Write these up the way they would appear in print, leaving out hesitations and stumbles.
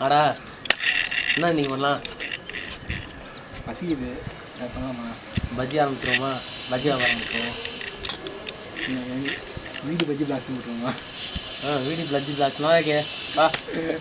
ஆடா என்ன நீங்கள் பண்ணலாம்? பசிக்குது பண்ணலாமா? பஜ்ஜி ஆரம்பிச்சிருவோமா? பஜ்ஜி ஆரம்பிப்போம். வீடு பஜ்ஜி பிளாக்ஸ் போட்டுருவோமா? வீடு பஜ்ஜி பிளாக்ஸ்னா ஓகே. வா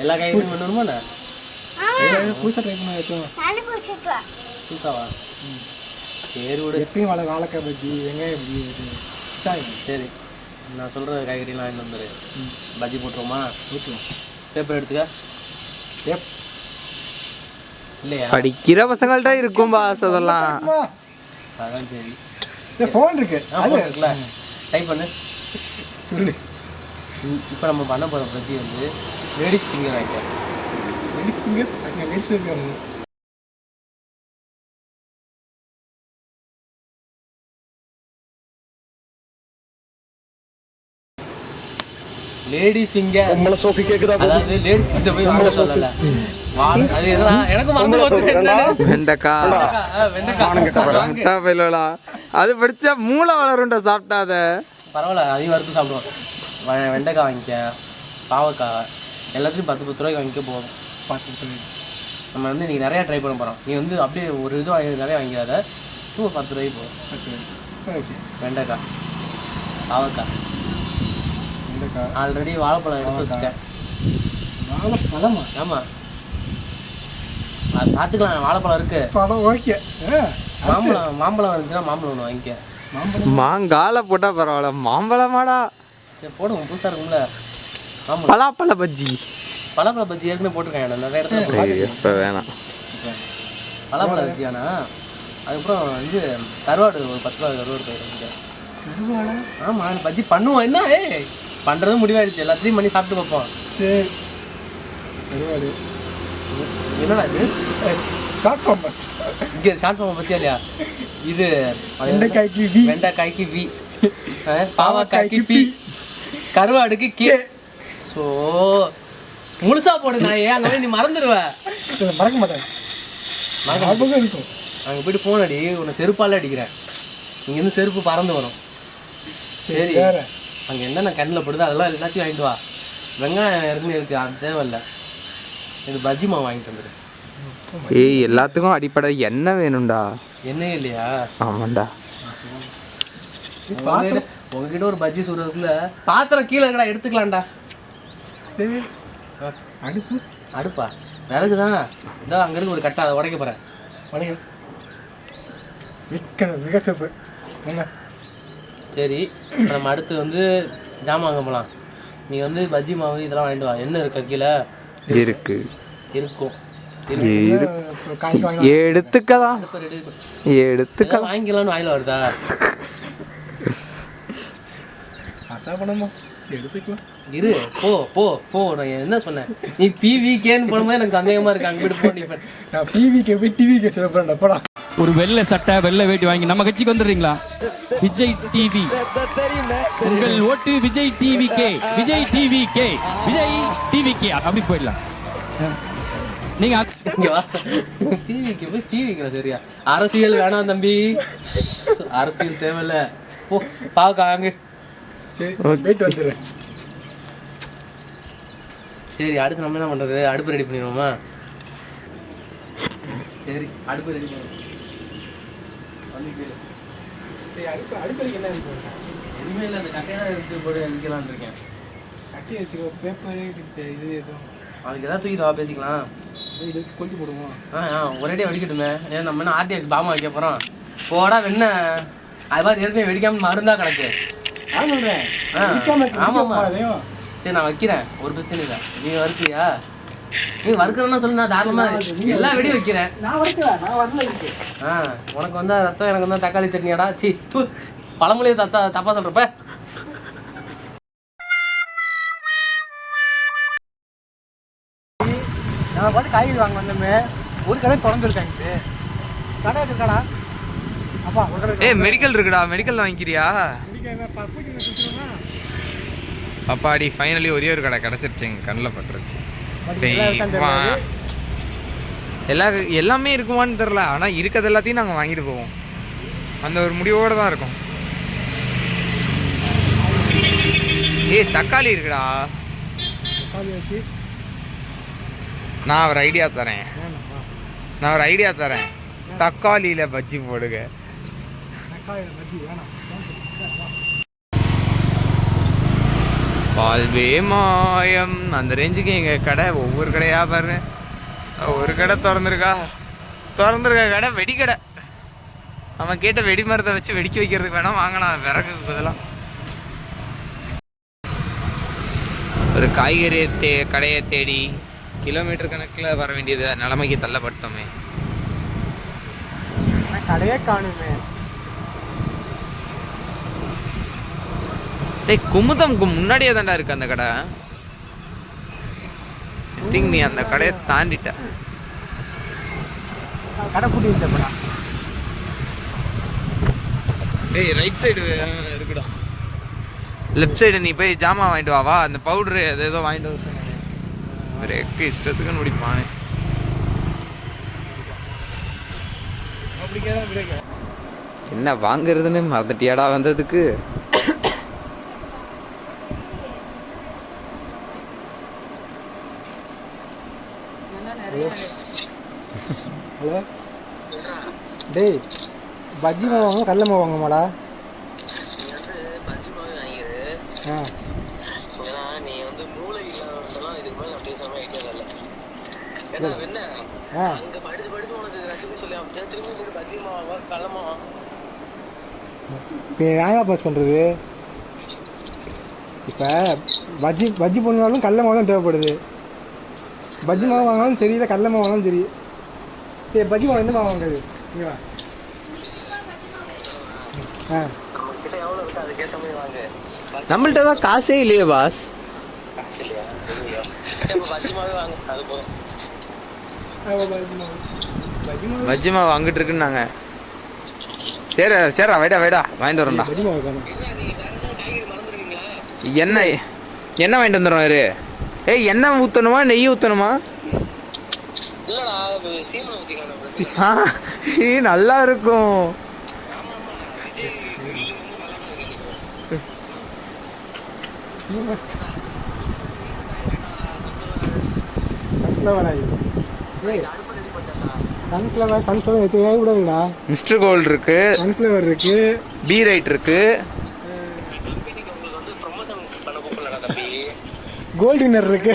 எல்லா காய்கறியும் பண்ணுவோமாண்ணா? புதுசாக ட்ரை பண்ண வச்சோம். புதுசாவா? சரி விடு. எப்பயும் வாழைக்காய் பஜ்ஜி வெங்காயம் பஜ்ஜி சரி நான் சொல்கிற காய்கறிலாம் வாங்கிட்டு வந்துடு. பஜ்ஜி போட்டுருவோமா? ஊற்றுவோம். பேப்பர் எடுத்துக்க. இல்லையா படிக்கிற பசங்கள்ட்ட இருக்கும் பாஸ் அதெல்லாம். அதான் சரி. ஃபோன் இருக்கு அது இருக்குல்ல, டைப் பண்ணு சொல்லு. இப்போ நம்ம பண்ண போகிற பஜ்ஜி வந்து லேடிஸ் ஃபிங்கர் வாங்கிக்க. Ladies finger ladies finger ladies finger நம்மள சோஃபி கேக்குதா? அதாவது லேடிஸ் கிட்ட போய் வாங்க சொல்லல. அது எதனா எனக்கு மறந்து போச்சு. வெண்டைக்காய் வெண்டைக்காய் அது படிச்சா மூளை வளரும்டா. சாப்பிட்டா அதை பரவாயில்ல, அதையும் வறுத்து சாப்பிடுவோம். வெண்டைக்காய் வாங்கிக்க, பாவக்காய் எல்லாத்துலேயும் 10-10 ரூபாய்க்கு வாங்கிக்க போதும். 10 ரூபாய்க்கு நம்ம வந்து இன்றைக்கி நிறையா ட்ரை பண்ண போகிறோம். நீ வந்து அப்படியே ஒரு இது வாங்கி நிறையா வாங்காத, 10 ரூபாய்க்கு போதும். 10 ரூபாய்க்கு ஓகே. வெண்டைக்காய், பாவக்காய், வெண்டைக்காய் ஆல்ரெடி வாழைப்பழம் எடுத்து வச்சுட்டேன். வாழைப்பழமா? ஆமாம், அது பார்த்துக்கலாம். வாழைப்பழம் இருக்குது. பழம் ஓகே. மாம்பழம் இருந்துச்சுன்னா மாம்பழம் ஒன்று வாங்கிக்க. மாங்கால போட்டா பரவாயில்ல, மாம்பழமாடா சரி போடுவோம், புதுசாக இருக்கும்ல. மாம்பழம் பலாப்பழ பஜ்ஜி. பலாப்பழ பஜ்ஜி ஏற்கனவே போட்டிருக்கேன் நான் நிறைய இடத்துல. இப்போ வேணாம் பலாப்பழ பஜ்ஜி. ஆனால் அதுக்கப்புறம் இது கருவாடு ஒரு 10 ரூபா கருவாடு போயிருக்கேன். கருவாடா? ஆமாம், பஜ்ஜி பண்ணுவோம். என்ன பண்ணுறது முடிவாயிடுச்சு, எல்லாத்தையும் பண்ணி சாப்பிட்டு பார்ப்போம். சரி கருவாடு என்னடா இது? Short forms. இங்கே ஷார்ட் ஃபார்மை பற்றியா இல்லையா? இது வெண்டைக்காய்க்கு வி, வெண்டைக்காய்க்கு வி, பாவக்காய்க்கு பி, கருவாடுக்கு கே. ஸோ முழுசா போடு. நான் அங்கே போய் நீ மறந்துடுவ. மறக்க மாட்டேன். ஞாபகம் இருக்கும். அங்கே போய்ட்டு ஃபோன் அடி, உன்னை செருப்பால் அடிக்கிறேன். இங்கேருந்து செருப்பு பறந்து வரும். சரி வேற அங்கே என்னென்ன கண்ணில் படுது அதெல்லாம் எல்லாத்தையும் வாங்கிட்டு வா. வெங்காயம் ஏற்கனவே இருக்குது, அது தேவையில்லை. இது பஜ்ஜி மாவு வாங்கிட்டு வந்துடு. ஏய் எல்லாத்துக்கும் அடிப்படை எண்ணெய் வேணும்டா. எண்ணெய் இல்லையா? ஆமாண்டா. உங்ககிட்ட ஒரு பஜ்ஜி சுடுறதுக்குள்ள பாத்திரம் கீழே இருக்கடா, எடுத்துக்கலாம்டா. சரி அடுப்பு அடுப்பா? விறகு தான். இதோ அங்கே இருக்கு ஒரு கட்டை, அதை உடைக்க போகிறேன். உடைக்க மிக சிறப்பு. என்ன சரி நம்ம அடுத்து வந்து ஜாமான் வாங்க போகலாம். நீ வந்து பஜ்ஜி மாவு இதெல்லாம் வாங்கிட்டு வா. என்ன இருக்கா கீழே? இருக்கு இருக்கும். எடுத்துக்கலாம் எடுத்துக்கலாம். வாங்கிக்கலாம்னு வாயில வருதா? பண்ணமா எடுத்துக்கலாம். இரு போ போ போ. நான் என்ன சொன்னேன்? நீ பிவிகேன்னு போடும்போது எனக்கு சந்தேகமா இருக்கு. அங்கே போய் போ. நான் பிவிகே போய் டிவிகே சொல்ல போறேன். போடா. ஒரு வெள்ளை சட்டை வெள்ளை வேட்டி வாங்கி நம்ம கட்சிக்கு வந்துடுறீங்களா? விஜய் டிவி, உங்கள் ஓட்டு Vijay TV K, Vijay TV K, Vijay TV K. அப்படி போயிடலாம். நீங்க டிவிக்கு போய் டிவிக்கு சரியா? அரசியல் வேணாம் தம்பி, அரசியல் தேவையில்ல. போ பாக்காங்க. சரி போயிட்டு வந்துடுறேன். சரி அடுத்து நம்ம என்ன பண்றது? அடுப்பு ரெடி பண்ணிடுவோமா? சரி அடுப்பு ரெடி பண்ணுவோம். அடுப்பதுக்கு என்ன இருக்கு? எதுவுமே இல்லை, அந்த கட்டையெல்லாம் வச்சு போட்டு நிற்கலான்னு இருக்கேன். கட்டி வச்சுக்கோ. பேப்பர் இது எதுவும் அதுக்கு எதாவது தூக்கிட்டு வா, பேசிக்கலாம். இது கொளுத்தி போடுவோம். ஒரேடியாக வெடிக்கட்டுமே. ஏன்னா நம்ம என்ன ஆர்டிஎக்ஸ் பாமா வைக்க போகிறோம்? போடா வெண்ண. அது மாதிரி ஏற்கனவே வெடிக்காமல் மருந்தா கிடக்கு. ஆமாம்மா. சரி நான் வைக்கிறேன், ஒரு பிரச்சனை இல்லை. நீ வறுக்கியா? நீ வறுக்கிறேன்னா சொல்லு, நான் தாராளமாக எல்லா வெடியும் வைக்கிறேன். உனக்கு வந்தா ரத்தம், எனக்கு வந்தா தக்காளி சட்னியாடா. சி பழமொழியை தப்பா சொல்கிறப்ப. நான் பார்த்து காய்கறி வாங்க வந்தோமே, ஒரு கடை திறந்துருக்காங்க. கடை வச்சிருக்காடா. அப்பா மெடிக்கல் இருக்குடா, மெடிக்கல் வாங்கிக்கிறியா? அப்பாடி ஃபைனலி ஒரே ஒரு கடை கிடச்சிருச்சு. எங்கள் கண்ணில் பட்டுருச்சு. எல்லாமே இருக்குமான்னு தெரில, ஆனால் இருக்கிறது எல்லாத்தையும் நாங்கள் வாங்கிட்டு போவோம். அந்த ஒரு முடிவோடு தான் இருக்கும். தக்காளி இருக்குடா. தக்காளி வச்சு நான் ஒரு ஐடியா தரேன். தக்காளியில் பஜ்ஜி போடுங்க. பஜ்ஜி வேணாம். பால்வே மாயம் அந்த ரேஞ்சுக்கு எங்கள் கடை ஒவ்வொரு கடையாக பாருங்க. ஒரு கடை திறந்துருக்கா கடை வெடிக்கடை. அவன் கேட்ட வெடி மரத்தை வச்சு வெடிக்க வைக்கிறதுக்கு வேணால் வாங்கலாம் விறகுக்கு பதிலாக. ஒரு காய்கறி கடையை தேடி கிலோமீட்டர் கணக்கில் வர வேண்டியது நிலைமைக்கு தள்ளப்பட்டோமே. கடையே காணுமே. குமுதம்க்கு முன்னாடியே தாண்டா இருக்கு அந்த கடை. திங்க் நீ அந்த கடையை தாண்டிட்ட. கடை பூட்டி வச்சப்படா. ரைட் சைடு இருக்குடா. லெஃப்ட் சைடு நீ போய் ஜாமான் வாங்கிட்டு வா. அந்த பவுட்ரு அது ஏதோ வாங்கிட்டு வர சொன்னேன். பிரேக்கு இஷ்டத்துக்குன்னு முடிப்பானே. என்ன வாங்குறதுன்னு மறந்துட்டியாடா வந்ததுக்கு. ஹலோ டேய், பஜ்ஜி மாவு வாங்க கடல மாவு வாங்கமாடா? பாஸ் பண்ணுறது இப்போ பஜ்ஜி போனாலும் கடல மாவு தான் தேவைப்படுது. பஜ்ஜி மாவு வாங்கினாலும் சரி, இல்லை கடல மாவு வாங்கினாலும் சரி. சரி, பஜ்ஜி மாவு எந்த மாவு வாங்குறது? இங்கே வா. நம்மள்ட்ட தான் காசே இல்லையே பாஸ். பஜ்ஜி மாவு அங்கிட்டு இருக்குன்னாங்க. சரிடா வைடா வாங்கிட்டு வரோம்டா. எண்ணெய் வாங்கிட்டு வந்துடுறோம். எண்ணெய் ஊற்றணுமா நெய் ஊற்றணுமா? நல்லா இருக்கும். மிஸ்டர் கோல்ட் இருக்கு, சன்ஃப்ளவர் இருக்கு, பி ரைட் இருக்கு, கோல்டு வின்னர் இருக்கு.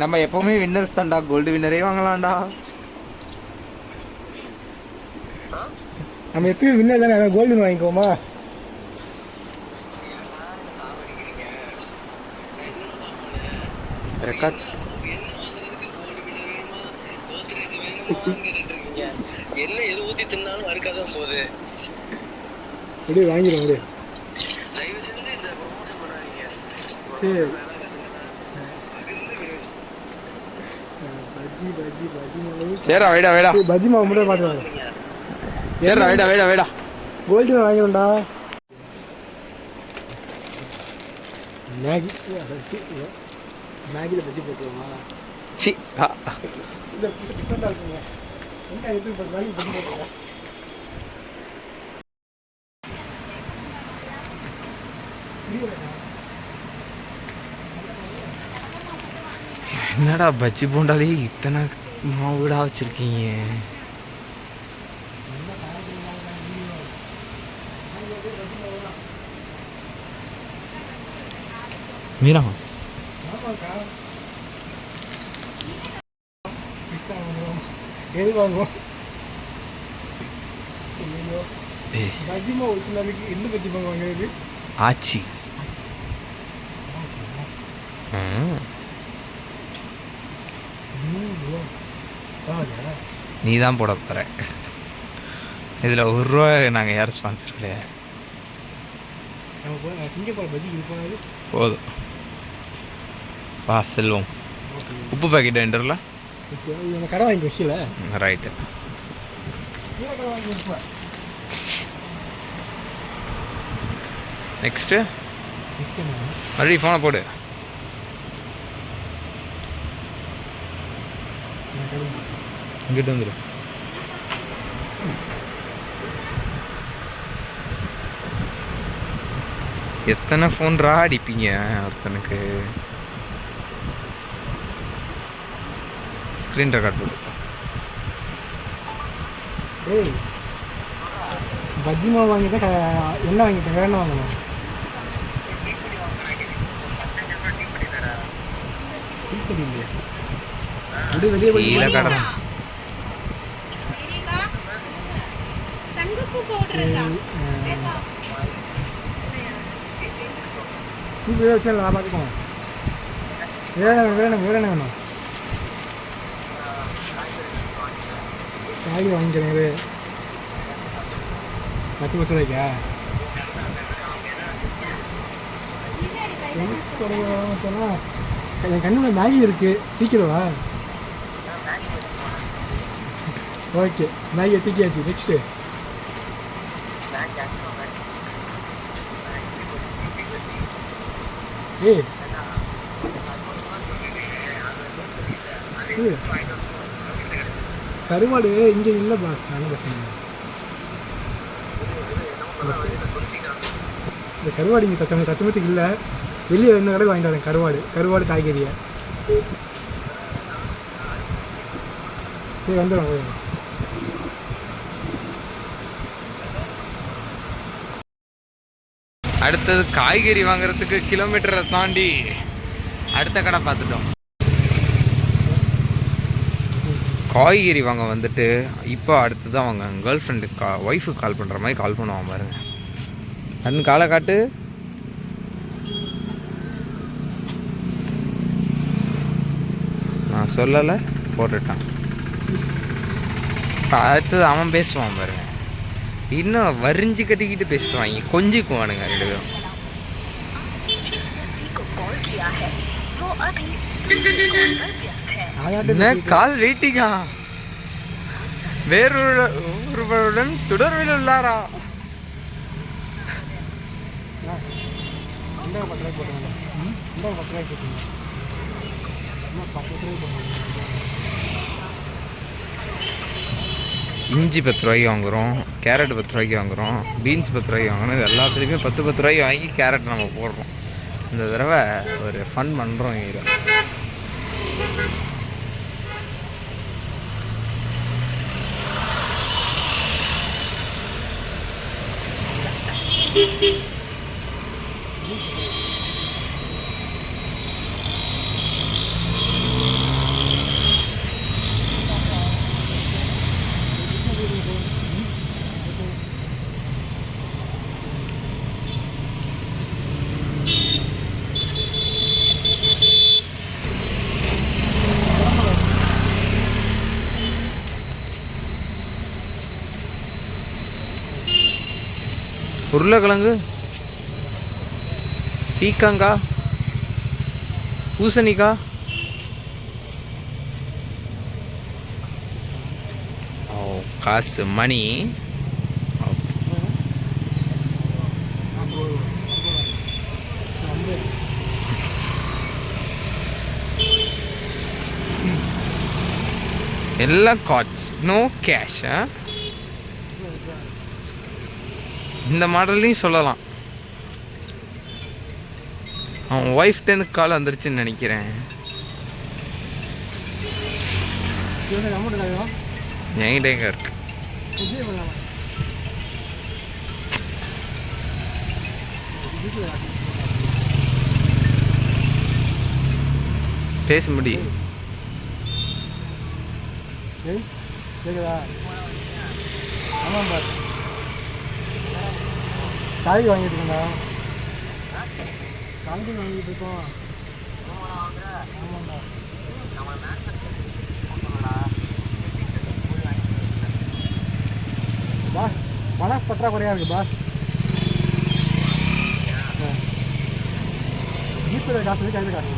நம்ம எப்பவுமே வின்னர்ஸ் தான்டா. கோல்டு வின்னரே வாங்கலாம்டா. நம்ம எப்பயும் வின்னர் தானே, கோல்டு வாங்கிக்கோமா? ரெக்கார்ட் என்ன எது ஊத்தி தின்னாலும் அறுக்காதான் போகுது. அப்படியே வாங்கிடும் அப்படியே. சரி, சரிடா வைடா பஜ்ஜி மாவு மட்டும் பார்த்துருவாங்க. சரிடா வைடா கோல்டு வாங்கிடும்டா. மேகியில் பஜ்ஜி போட்டுருவோமா? சி டிஃப்ரெண்டாக இருக்குங்க. என்ன இது மேகி பஜ்ஜி போட்டுருவோம். என்னடா பஜ்ஜி போண்டாலே இத்தனை மாவுடா வச்சிருக்கீங்க? மீனா எது வாங்குவோம்? பஜ்ஜி மாவு ஊற்றுனதுக்கு எந்த பஜ்ஜி மாவு வாங்குறது? ஆச்சி. நீ தான் போட போற இதில் ₹1 நாங்கள் யாரும் ஸ்பான்சர் கிடையாது. போதும் வா செல்வம். உப்பு பாக்கெட் வேண்டர்ல கடை வாங்கி வைக்கல. ரைட்டு. நெக்ஸ்ட்டு மறுபடியும் ஃபோனை போடு. இங்கிட்டு வந்துடும். எத்தனை ஃபோன்ரா அடிப்பீங்க ஒருத்தனுக்கு? ஸ்க்ரீன் ரெக்கார்ட் போடு. ஏய் பஜ்ஜி மாவு வாங்கிட்டேன், என்ன வாங்கிட்டேன், வேற என்ன வாங்கணும்? டீப்படி இல்லையா? அப்படியே வெளியே போய் கீழே கடை. டீப்படி வச்சு நான் பார்த்துக்கோங்க. வேற என்ன வேணும்? காய்கறி வாங்கிக்கிறேன். 10 ரூபாய்க்கா? என் கண்ணுல மேகி இருக்கு, தீக்கிறவா? ஓகே, மேகியை தீக்கியாச்சு. நெக்ஸ்ட்டு ஏய் கருவாடு இங்கே இல்லை பாஸ். இந்த கருவாடு இங்கே தச்சமத்துக்கு இல்லை. வெளியே என்ன கடை வாங்கிட்டு வரேன். கருவாடு காய்கறியை. சரி வந்துடும். அடுத்தது காய்கறி வாங்குறதுக்கு கிலோமீட்டரை தாண்டி அடுத்த கடை பார்த்துட்டோம். காய்கறி வாங்க வந்துட்டு இப்போ அடுத்தது அவங்க கேர்ள் ஃப்ரெண்டு ஒய்ஃபுக்கு கால் பண்ணுற மாதிரி கால் பண்ணுவான் பாருங்க. அண்ணன் காலை காட்டு. நான் சொல்லலை, போட்டுட்டான். அடுத்தது அவன் பேசுவான் பாருங்க. இன்னும் வரிஞ்சு கட்டிக்கிட்டு பேசுவாங்க, கொஞ்சிக்குவானுங்க 2 பேரும். என்ன கால் வெயிட்டிங்கா? வேறொருவருடன் தொடர்பில் உள்ளாரா? இஞ்சி 10 ரூபாய்க்கு வாங்குகிறோம், கேரட் 10 ரூபாய்க்கு வாங்குகிறோம், பீன்ஸ் 10 ரூபாய்க்கு வாங்கணும். இது எல்லாத்துலேயுமே 10 ரூபாய்க்கு வாங்கி கேரட் நம்ம போடுறோம். இந்த தடவை ஒரு ஃபன் பண்ணுறோம். இதில் உருளைக்கிழங்கு, பீக்கங்காய், பூசணிக்காய், காசு மணி. எல்லாம் கார்ட்ஸ், நோ கேஷ். இந்த மாடல்லையும் சொல்லலாம். அவன் ஒய்ஃப்டேருந்து கால் வந்துருச்சுன்னு நினைக்கிறேன். என்கிட்ட எங்க இருக்கு? பேச முடியும். ஆமாம் பார், காய்கறி வாங்கிட்டு இருக்கா? காய்கறி வாங்கிட்டு இருக்கோம். ஆமாண்டா. பாஸ் பணம் பற்றாக்குறையாக இருக்குது பாஸ். ஜிபே காசு கையில் காசு.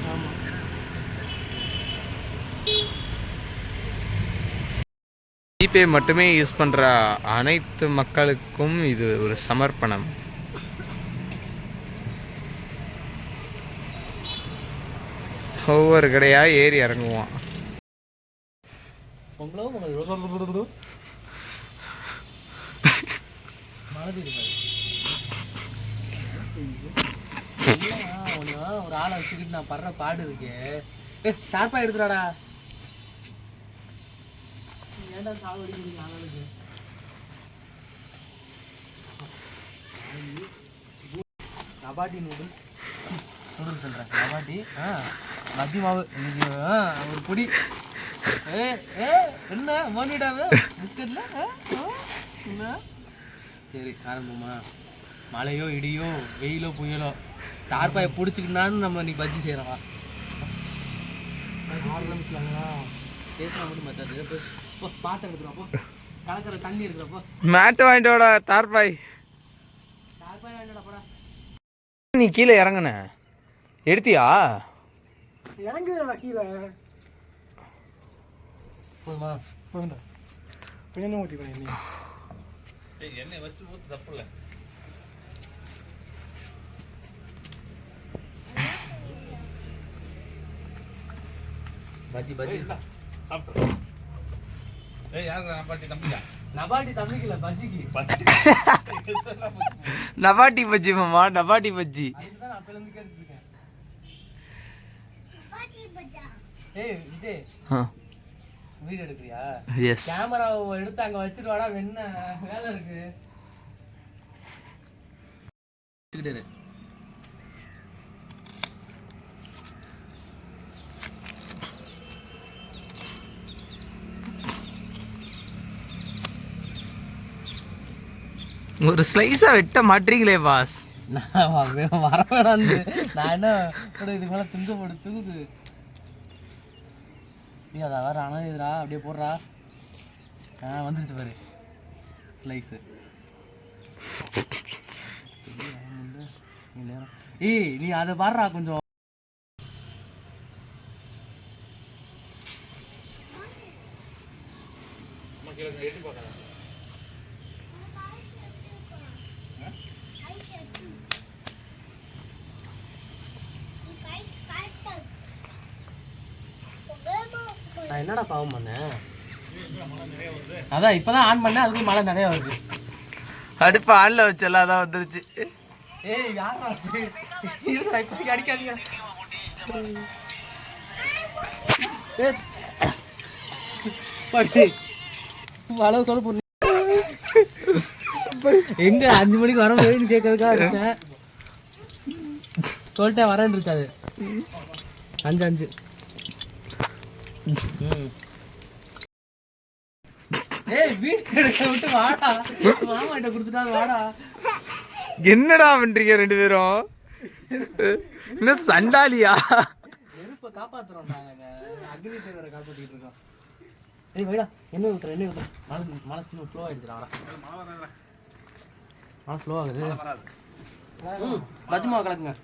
ஆமாம். ஜிபே மட்டுமே யூஸ் பண்ணுற அனைத்து மக்களுக்கும் இது ஒரு சமர்ப்பணம். ஒவ்வொரு கடையாக ஏறி இறங்குவான். ஒரு ஆளை வச்சுக்கிட்டு நான் படுற பாடு இருக்கு. ஷார்ப்பா எடுத்துறாடா. ஏன்டா சாவடிக்கிறீங்க ஆளுக்கு? நபாட்டி நூடுல்ஸ் சொல்கிறேன். நபாட்டி மத்தி மாவு இன்னைக்கு ஒரு பொடி. என்ன மோனிடாவே பிஸ்கட்ல என்ன? சரி ஆரம்பமா. மழையோ இடியோ வெயிலோ புயலோ தார்பாயை பிடிச்சிக்கிட்டான்னு நம்ம இன்னைக்கு பஜ்ஜி செய்கிறோம். ஆரம்பிக்கலாங்களா? பேசினா மட்டும் பார்த்தாது. பாட்டை எடுத்துகிறப்போ கலக்கிற தண்ணி எடுக்கிறப்போ மேட்டு வாங்கிட்டோட தார்பாய் வாங்கிட்டோட போடா. நீ கீழே இறங்குன எடுத்தியா? இறங்குதா கீழே? போதுமா? போதுண்டா. கொஞ்சம் ஊற்றி பண்ணி எண்ணெய் வச்சு ஊற்று தப்பு இல்லை. பஜ்ஜி பஜ்ஜி சாப்பிட்டு யார் நபாட்டி தம்பியா? நபாட்டி தம்பிக்கல பஜ்ஜிக்கு. நபாட்டி பஜ்ஜி மாமா, நபாட்டி பஜ்ஜி. அதுதான் நான் பிளந்து கேட்டுட்டு இருக்கேன். ஏய் விஜய் வீடியோ எடுக்கிறியா? எஸ். கேமராவை எடுத்து அங்க வச்சுட்டு வாடா. என்ன வேலை இருக்கு? ஒரு ஸ்லைஸா வெட்ட மாட்டீங்களே பாஸ். நான் வர வேணாம். நான் என்ன இதுக்கு மேலே திங்க போடு தூக்கு. நீ அதை வேற ஆனால் இதுடா அப்படியே போடுறா. வந்துருச்சு பாரு ஸ்லைஸு. ஏய் நீ அதை பாடுறா கொஞ்சம். நான் என்னடா பாவம் பண்ணேன்? அதான் இப்பதான் ஆன் பண்ணேன். அதுக்கு மழை நிறைய வருது. அடுப்பு ஆன்ல வச்சல அதான் வந்துருச்சு. ஏய் யாரா இருடா இப்படி அடிக்காதீங்க. மழை சொல்ல போறீங்க எங்க 5 மணிக்கு வர முடியும்னு கேட்கறதுக்காக அடிச்சேன். சொல்லிட்டேன் வரேன்ருச்சு. அது 5 ஏய் வீட்டு எடுக்க விட்டு வாடா. மாமா கிட்ட கொடுத்துட்டா வாடா. என்னடா பண்றீங்க ரெண்டு பேரும்? என்ன சண்டாலியா? நெருப்பை காப்பாத்துறோம் நாங்க. அக்னி தேவரை காப்பாத்திட்டு இருக்கோம். ஏய் வைடா என்ன ஊத்துற என்ன ஊத்துற? மழை ஸ்கின் ஃப்ளோ ஆயிடுச்சுடா. மழை ஃப்ளோ ஆகுது. பஜ்ஜி மாவு கலக்குங்க.